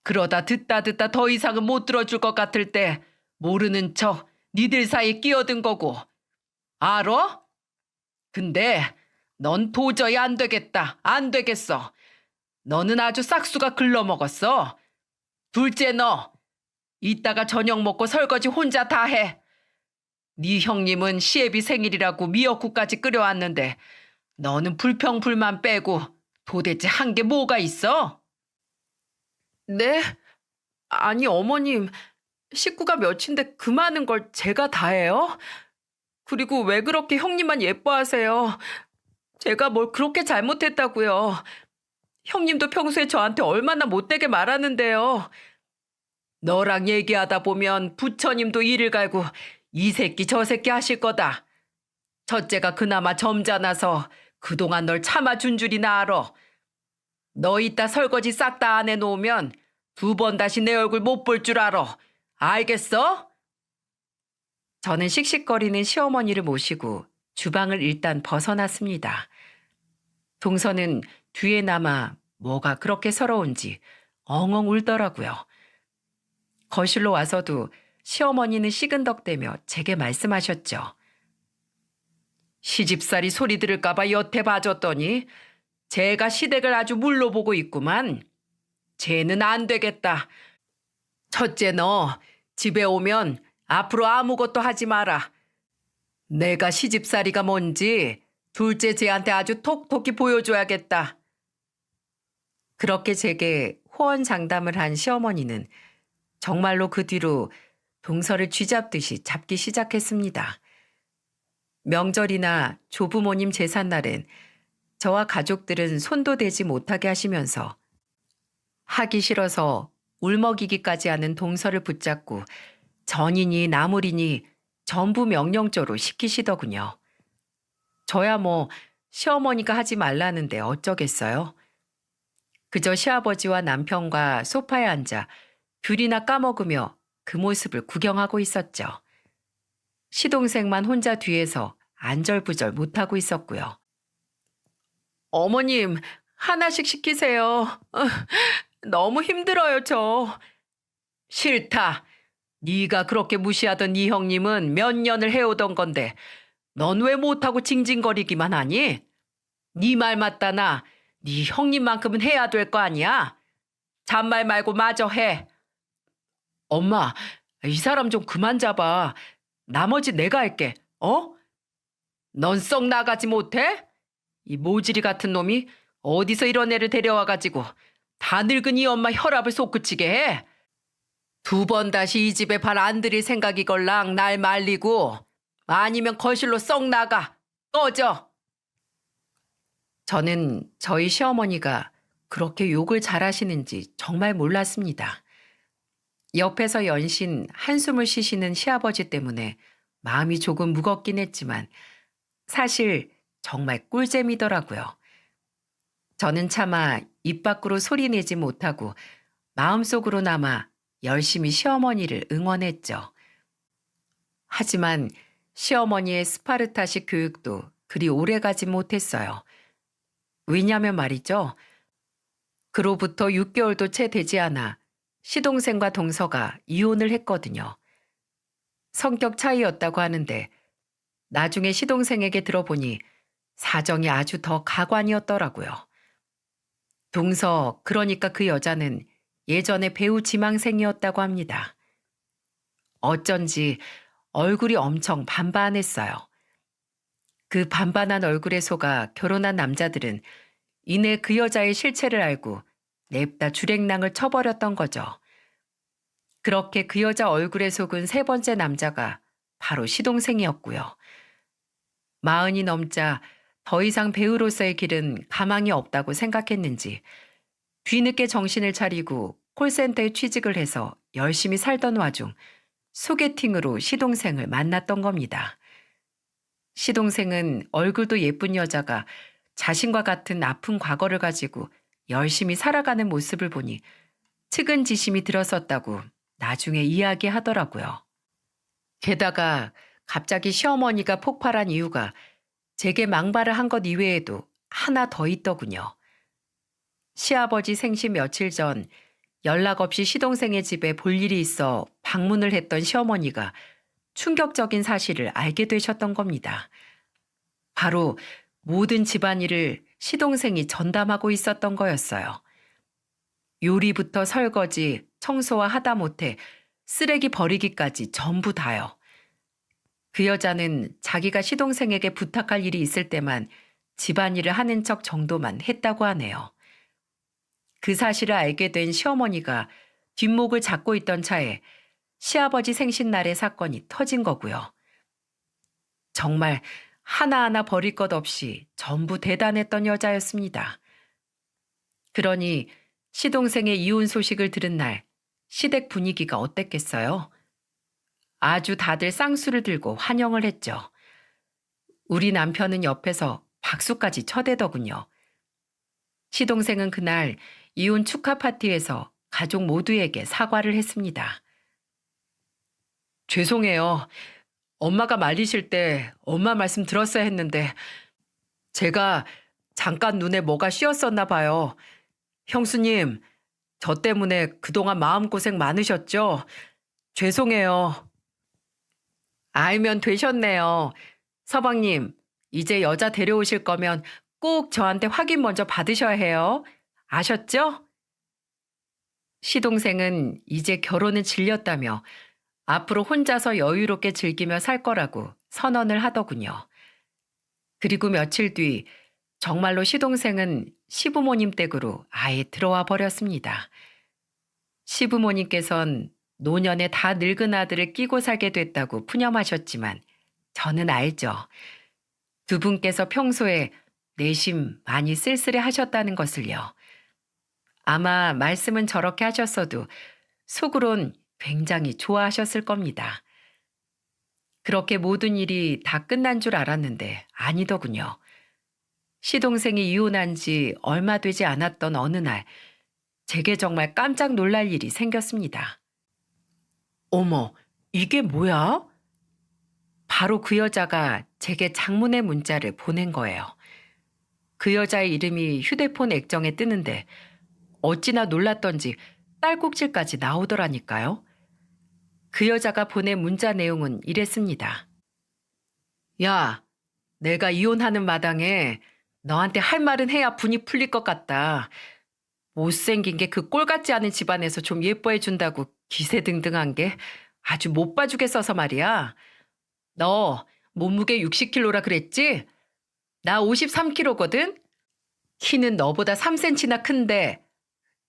그러다 듣다 더 이상은 못 들어줄 것 같을 때 모르는 척 니들 사이에 끼어든 거고. 알아? 근데 넌 도저히 안 되겠다. 안 되겠어. 너는 아주 싹수가 글러먹었어. 둘째 너, 이따가 저녁 먹고 설거지 혼자 다 해. 네 형님은 시애비 생일이라고 미역국까지 끓여왔는데 너는 불평불만 빼고 도대체 한 게 뭐가 있어? 네? 아니 어머님, 식구가 몇인데 그 많은 걸 제가 다 해요? 그리고 왜 그렇게 형님만 예뻐하세요? 제가 뭘 그렇게 잘못했다고요. 형님도 평소에 저한테 얼마나 못되게 말하는데요. 너랑 얘기하다 보면 부처님도 이를 갈고 이 새끼 저 새끼 하실 거다. 첫째가 그나마 점잖아서 그동안 널 참아준 줄이나 알아. 너 이따 설거지 싹 다 안 해놓으면 2번 다시 내 얼굴 못 볼 줄 알아. 알겠어? 저는 씩씩거리는 시어머니를 모시고 주방을 일단 벗어났습니다. 동서는 뒤에 남아 뭐가 그렇게 서러운지 엉엉 울더라고요. 거실로 와서도 시어머니는 시근덕대며 제게 말씀하셨죠. 시집살이 소리 들을까봐 여태 봐줬더니 제가 시댁을 아주 물로 보고 있구만. 쟤는 안 되겠다. 첫째 너 집에 오면 앞으로 아무것도 하지 마라. 내가 시집살이가 뭔지 둘째 쟤한테 아주 톡톡히 보여줘야겠다. 그렇게 제게 호언장담을 한 시어머니는 정말로 그 뒤로 동서를 쥐잡듯이 잡기 시작했습니다. 명절이나 조부모님 제삿날엔 저와 가족들은 손도 대지 못하게 하시면서 하기 싫어서 울먹이기까지 하는 동서를 붙잡고 전이니 나물이니 전부 명령조로 시키시더군요. 저야 뭐 시어머니가 하지 말라는데 어쩌겠어요. 그저 시아버지와 남편과 소파에 앉아 귤이나 까먹으며 그 모습을 구경하고 있었죠. 시동생만 혼자 뒤에서 안절부절 못하고 있었고요. 어머님, 하나씩 시키세요. 너무 힘들어요, 저. 싫다. 네가 그렇게 무시하던 네 형님은 몇 년을 해오던 건데 넌 왜 못하고 징징거리기만 하니? 네 말 맞다 나. 네 형님만큼은 해야 될 거 아니야? 잔말 말고 마저 해. 엄마, 이 사람 좀 그만 잡아. 나머지 내가 할게. 어? 넌 썩 나가지 못해? 이 모지리 같은 놈이 어디서 이런 애를 데려와가지고 다 늙은 이 엄마 혈압을 솟구치게 해. 두 번 다시 이 집에 발 안 들일 생각이걸랑 날 말리고 아니면 거실로 썩 나가. 꺼져. 저는 저희 시어머니가 그렇게 욕을 잘하시는지 정말 몰랐습니다. 옆에서 연신 한숨을 쉬시는 시아버지 때문에 마음이 조금 무겁긴 했지만 사실 정말 꿀잼이더라고요. 저는 차마 입 밖으로 소리 내지 못하고 마음속으로나마 열심히 시어머니를 응원했죠. 하지만 시어머니의 스파르타식 교육도 그리 오래가지 못했어요. 왜냐면 말이죠. 그로부터 6개월도 채 되지 않아 시동생과 동서가 이혼을 했거든요. 성격 차이였다고 하는데 나중에 시동생에게 들어보니 사정이 아주 더 가관이었더라고요. 동서, 그러니까 그 여자는 예전에 배우 지망생이었다고 합니다. 어쩐지 얼굴이 엄청 반반했어요. 그 반반한 얼굴에 속아 결혼한 남자들은 이내 그 여자의 실체를 알고 냅다 주랭랑을 쳐버렸던 거죠. 그렇게 그 여자 얼굴에 속은 세 번째 남자가 바로 시동생이었고요. 40이 넘자 더 이상 배우로서의 길은 가망이 없다고 생각했는지 뒤늦게 정신을 차리고 콜센터에 취직을 해서 열심히 살던 와중 소개팅으로 시동생을 만났던 겁니다. 시동생은 얼굴도 예쁜 여자가 자신과 같은 아픈 과거를 가지고 열심히 살아가는 모습을 보니 측은지심이 들었었다고 나중에 이야기하더라고요. 게다가 갑자기 시어머니가 폭발한 이유가 제게 망발을 한 것 이외에도 하나 더 있더군요. 시아버지 생신 며칠 전 연락 없이 시동생의 집에 볼 일이 있어 방문을 했던 시어머니가 충격적인 사실을 알게 되셨던 겁니다. 바로 모든 집안일을 시동생이 전담하고 있었던 거였어요. 요리부터 설거지, 청소와 하다못해 쓰레기 버리기까지 전부 다요. 그 여자는 자기가 시동생에게 부탁할 일이 있을 때만 집안일을 하는 척 정도만 했다고 하네요. 그 사실을 알게 된 시어머니가 뒷목을 잡고 있던 차에 시아버지 생신날의 사건이 터진 거고요. 정말 하나하나 버릴 것 없이 전부 대단했던 여자였습니다. 그러니 시동생의 이혼 소식을 들은 날 시댁 분위기가 어땠겠어요? 아주 다들 쌍수를 들고 환영을 했죠. 우리 남편은 옆에서 박수까지 쳐대더군요. 시동생은 그날 이혼 축하 파티에서 가족 모두에게 사과를 했습니다. 죄송해요. 엄마가 말리실 때 엄마 말씀 들었어야 했는데 제가 잠깐 눈에 뭐가 씌었었나 봐요. 형수님, 저 때문에 그동안 마음고생 많으셨죠? 죄송해요. 알면 되셨네요. 서방님, 이제 여자 데려오실 거면 꼭 저한테 확인 먼저 받으셔야 해요. 아셨죠? 시동생은 이제 결혼은 질렸다며 앞으로 혼자서 여유롭게 즐기며 살 거라고 선언을 하더군요. 그리고 며칠 뒤 정말로 시동생은 시부모님 댁으로 아예 들어와 버렸습니다. 시부모님께선 노년에 다 늙은 아들을 끼고 살게 됐다고 푸념하셨지만 저는 알죠. 두 분께서 평소에 내심 많이 쓸쓸해 하셨다는 것을요. 아마 말씀은 저렇게 하셨어도 속으론 굉장히 좋아하셨을 겁니다. 그렇게 모든 일이 다 끝난 줄 알았는데 아니더군요. 시동생이 이혼한 지 얼마 되지 않았던 어느 날, 제게 정말 깜짝 놀랄 일이 생겼습니다. 어머, 이게 뭐야? 바로 그 여자가 제게 장문의 문자를 보낸 거예요. 그 여자의 이름이 휴대폰 액정에 뜨는데 어찌나 놀랐던지 딸꾹질까지 나오더라니까요. 그 여자가 보낸 문자 내용은 이랬습니다. 야, 내가 이혼하는 마당에 너한테 할 말은 해야 분이 풀릴 것 같다. 못생긴 게 그 꼴 같지 않은 집안에서 좀 예뻐해 준다고 기세등등한 게 아주 못 봐주겠어서 말이야. 너 몸무게 60kg라 그랬지? 나 53kg거든? 키는 너보다 3cm나 큰데.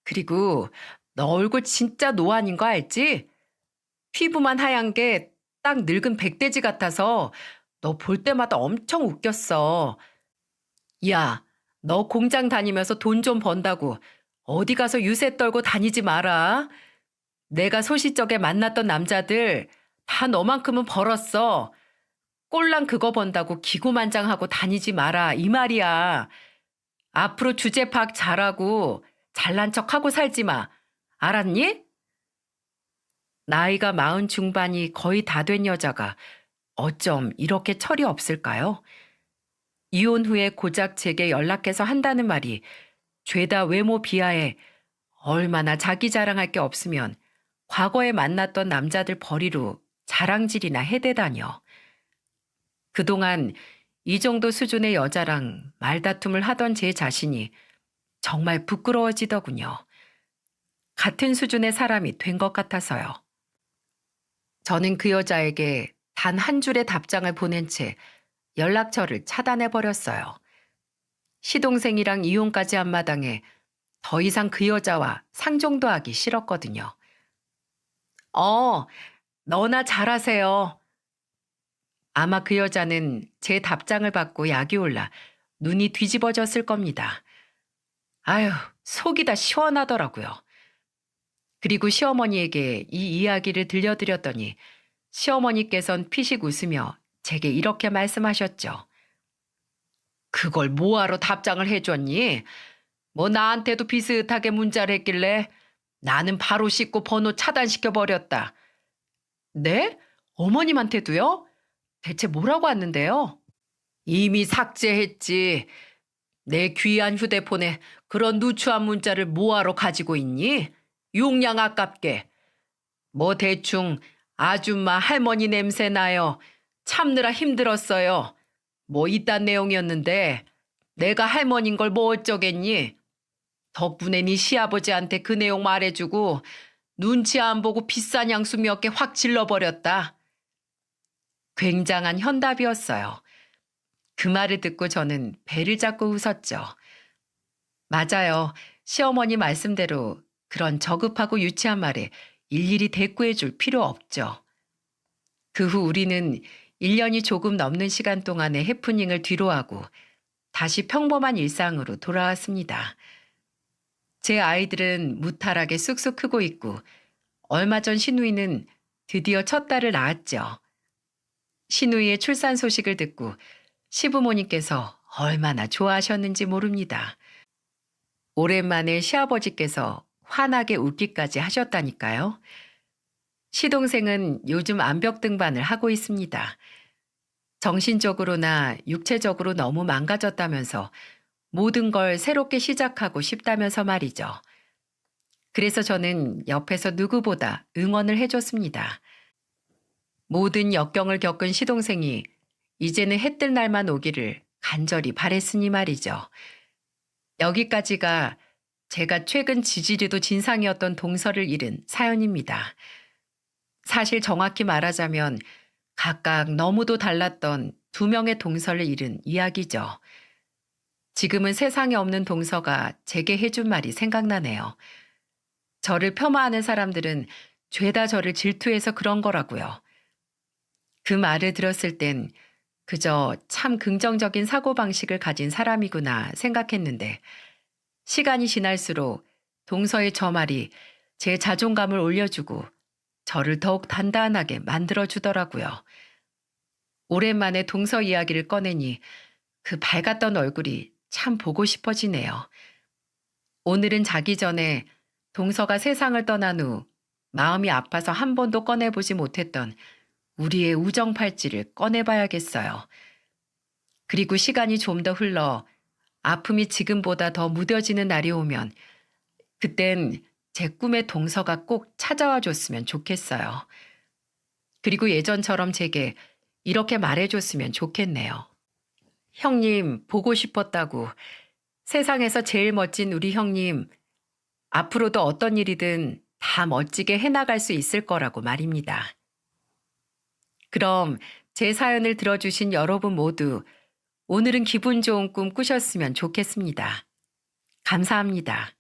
그리고 너 얼굴 진짜 노안인 거 알지? 피부만 하얀 게 딱 늙은 백돼지 같아서 너 볼 때마다 엄청 웃겼어. 야, 너 공장 다니면서 돈 좀 번다고 어디 가서 유세 떨고 다니지 마라. 내가 소시적에 만났던 남자들 다 너만큼은 벌었어. 꼴랑 그거 번다고 기고만장하고 다니지 마라 이 말이야. 앞으로 주제 파악 잘하고 잘난 척하고 살지 마. 알았니? 나이가 40 중반이 거의 다 된 여자가 어쩜 이렇게 철이 없을까요? 이혼 후에 고작 제게 연락해서 한다는 말이 죄다 외모 비하에 얼마나 자기 자랑할 게 없으면 과거에 만났던 남자들 벌이로 자랑질이나 해대다녀. 그동안 이 정도 수준의 여자랑 말다툼을 하던 제 자신이 정말 부끄러워지더군요. 같은 수준의 사람이 된 것 같아서요. 저는 그 여자에게 단 한 줄의 답장을 보낸 채 연락처를 차단해버렸어요. 시동생이랑 이혼까지 한 마당에 더 이상 그 여자와 상종도 하기 싫었거든요. 어, 너나 잘하세요. 아마 그 여자는 제 답장을 받고 약이 올라 눈이 뒤집어졌을 겁니다. 아유, 속이 다 시원하더라고요. 그리고 시어머니에게 이 이야기를 들려드렸더니 시어머니께선 피식 웃으며 제게 이렇게 말씀하셨죠. 그걸 뭐하러 답장을 해줬니? 뭐 나한테도 비슷하게 문자를 했길래 나는 바로 씻고 번호 차단시켜버렸다. 네? 어머님한테도요? 대체 뭐라고 왔는데요? 이미 삭제했지. 내 귀한 휴대폰에 그런 누추한 문자를 뭐하러 가지고 있니? 용량 아깝게. 뭐 대충 아줌마 할머니 냄새 나요. 참느라 힘들었어요. 뭐 이딴 내용이었는데 내가 할머니인 걸 뭐 어쩌겠니? 덕분에 네 시아버지한테 그 내용 말해주고 눈치 안 보고 비싼 향수 몇 개 확 질러버렸다. 굉장한 현답이었어요. 그 말을 듣고 저는 배를 잡고 웃었죠. 맞아요. 시어머니 말씀대로 그런 저급하고 유치한 말에 일일이 대꾸해 줄 필요 없죠. 그 후 우리는 1년이 조금 넘는 시간 동안의 해프닝을 뒤로하고 다시 평범한 일상으로 돌아왔습니다. 제 아이들은 무탈하게 쑥쑥 크고 있고 얼마 전 시누이는 드디어 첫 딸을 낳았죠. 시누이의 출산 소식을 듣고 시부모님께서 얼마나 좋아하셨는지 모릅니다. 오랜만에 시아버지께서 환하게 웃기까지 하셨다니까요. 시동생은 요즘 암벽 등반을 하고 있습니다. 정신적으로나 육체적으로 너무 망가졌다면서 모든 걸 새롭게 시작하고 싶다면서 말이죠. 그래서 저는 옆에서 누구보다 응원을 해줬습니다. 모든 역경을 겪은 시동생이 이제는 해뜰 날만 오기를 간절히 바랬으니 말이죠. 여기까지가 제가 최근 지지리도 진상이었던 동서를 잃은 사연입니다. 사실 정확히 말하자면 각각 너무도 달랐던 두 명의 동서를 잃은 이야기죠. 지금은 세상에 없는 동서가 제게 해준 말이 생각나네요. 저를 폄하하는 사람들은 죄다 저를 질투해서 그런 거라고요. 그 말을 들었을 땐 그저 참 긍정적인 사고방식을 가진 사람이구나 생각했는데 시간이 지날수록 동서의 저 말이 제 자존감을 올려주고 저를 더욱 단단하게 만들어주더라고요. 오랜만에 동서 이야기를 꺼내니 그 밝았던 얼굴이 참 보고 싶어지네요. 오늘은 자기 전에 동서가 세상을 떠난 후 마음이 아파서 한 번도 꺼내보지 못했던 우리의 우정 팔찌를 꺼내봐야겠어요. 그리고 시간이 좀 더 흘러 아픔이 지금보다 더 무뎌지는 날이 오면 그땐 제 꿈의 동서가 꼭 찾아와 줬으면 좋겠어요. 그리고 예전처럼 제게 이렇게 말해줬으면 좋겠네요. 형님, 보고 싶었다고. 세상에서 제일 멋진 우리 형님, 앞으로도 어떤 일이든 다 멋지게 해나갈 수 있을 거라고 말입니다. 그럼 제 사연을 들어주신 여러분 모두 오늘은 기분 좋은 꿈 꾸셨으면 좋겠습니다. 감사합니다.